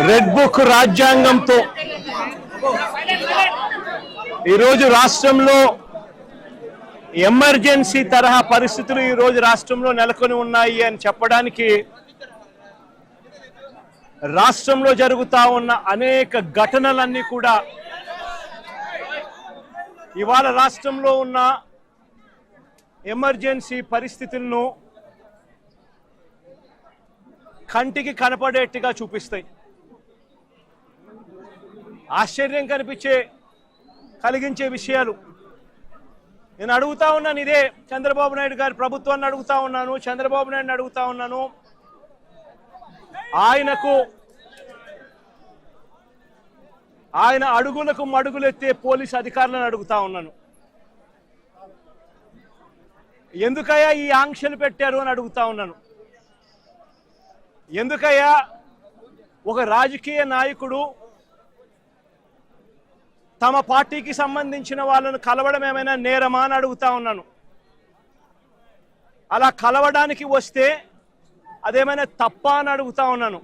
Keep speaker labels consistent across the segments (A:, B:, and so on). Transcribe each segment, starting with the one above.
A: Red book రాజ్యాంగంతో ఈరోజు రాష్ట్రంలో emergency తరహా పరిస్థితులు ఈరోజు రాష్ట్రంలో నెలకొని ఉన్నాయి అని చెప్పడానికి రాష్ట్రంలో జరుగుతా ఉన్న అనేక ఘటనలన్నీ కూడా ఇవాళ రాష్ట్రంలో ఉన్న ఎమర్జెన్సీ పరిస్థితులను కంటికి కనపడేట్టుగా చూపిస్తాయి. ఆశ్చర్యం కలిగించే విషయాలు నేను అడుగుతా ఉన్నాను. ఇదే చంద్రబాబు నాయుడు గారి ప్రభుత్వాన్ని అడుగుతా ఉన్నాను, చంద్రబాబు నాయుడుని అడుగుతా ఉన్నాను. ఆయన అడుగులకు మడుగులెత్తే పోలీసు అధికారులను అడుగుతా ఉన్నాను. ఎందుకయ్యా ఈ ఆంక్షలు పెట్టారు అని అడుగుతా ఉన్నాను. ఎందుకయ్యా ఒక రాజకీయ నాయకుడు తమ పార్టీకి సంబంధించిన వాళ్ళను కలవడం ఏమైనా నేరమా అని అడుగుతా ఉన్నాను. అలా కలవడానికి వస్తే అదేమైనా తప్ప అని అడుగుతా ఉన్నాను.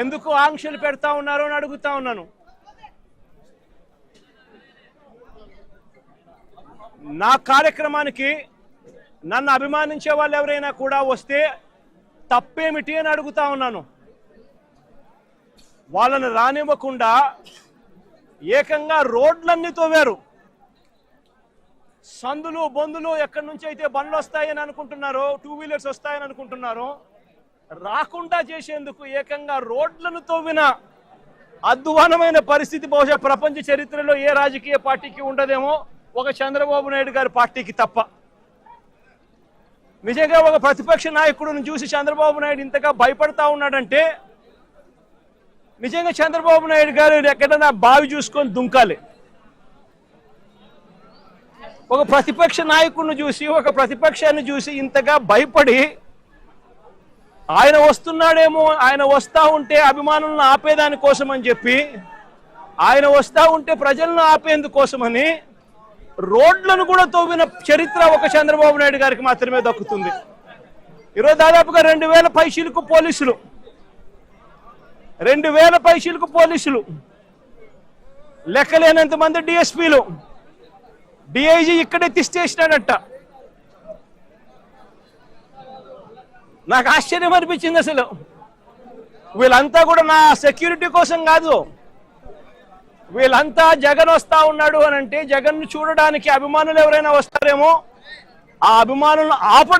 A: ఎందుకు ఆంక్షలు పెడతా ఉన్నారు అని అడుగుతా ఉన్నాను. నా కార్యక్రమానికి నన్ను అభిమానించే వాళ్ళు ఎవరైనా కూడా వస్తే తప్పేమిటి అని అడుగుతా ఉన్నాను. వాళ్ళని రానివ్వకుండా ఏకంగా రోడ్లన్నీ తోవారు. సందులు బొందులు ఎక్కడి నుంచి అయితే బండ్లు వస్తాయని అనుకుంటున్నారో, 2 వీలర్స్ వస్తాయని అనుకుంటున్నారో రాకుండా చేసేందుకు ఏకంగా రోడ్లను తవ్విన అధ్వానమైన పరిస్థితి బహుశా ప్రపంచ చరిత్రలో ఏ రాజకీయ పార్టీకి ఉండదేమో, ఒక చంద్రబాబు నాయుడు గారి పార్టీకి తప్ప. నిజంగా ఒక ప్రతిపక్ష నాయకుడిని చూసి చంద్రబాబు నాయుడు ఇంతగా భయపడతా ఉన్నాడంటే నిజంగా చంద్రబాబు నాయుడు గారు ఎక్కడైనా బావి చూసుకొని దుంకాలి. ఒక ప్రతిపక్ష నాయకుడిని చూసి, ఒక ప్రతిపక్షాన్ని చూసి ఇంతగా భయపడి ఆయన వస్తున్నాడేమో, ఆయన వస్తూ ఉంటే అభిమానులను ఆపేదాని కోసం అని చెప్పి, ఆయన వస్తూ ఉంటే ప్రజలను ఆపేందుకోసమని రోడ్లను కూడా తవ్విన చరిత్ర ఒక చంద్రబాబు నాయుడు గారికి మాత్రమే దక్కుతుంది. ఈరోజు దాదాపుగా 2000 పైచీలకు పోలీసులు, 2000 పైచీలకు పోలీసులు, లెక్కలేనంత మంది డిఎస్పీలు, డిఐజీ ఇక్కడే తిష్టేసినాడట. నాకు ఆశ్చర్యం అనిపించింది. అసలు వీళ్ళంతా కూడా నా సెక్యూరిటీ కోసం కాదు, వీళ్ళంతా జగన్ వస్తా ఉన్నాడు అని అంటే జగన్ చూడడానికి అభిమానులు ఎవరైనా వస్తారేమో, ఆ అభిమానులను ఆప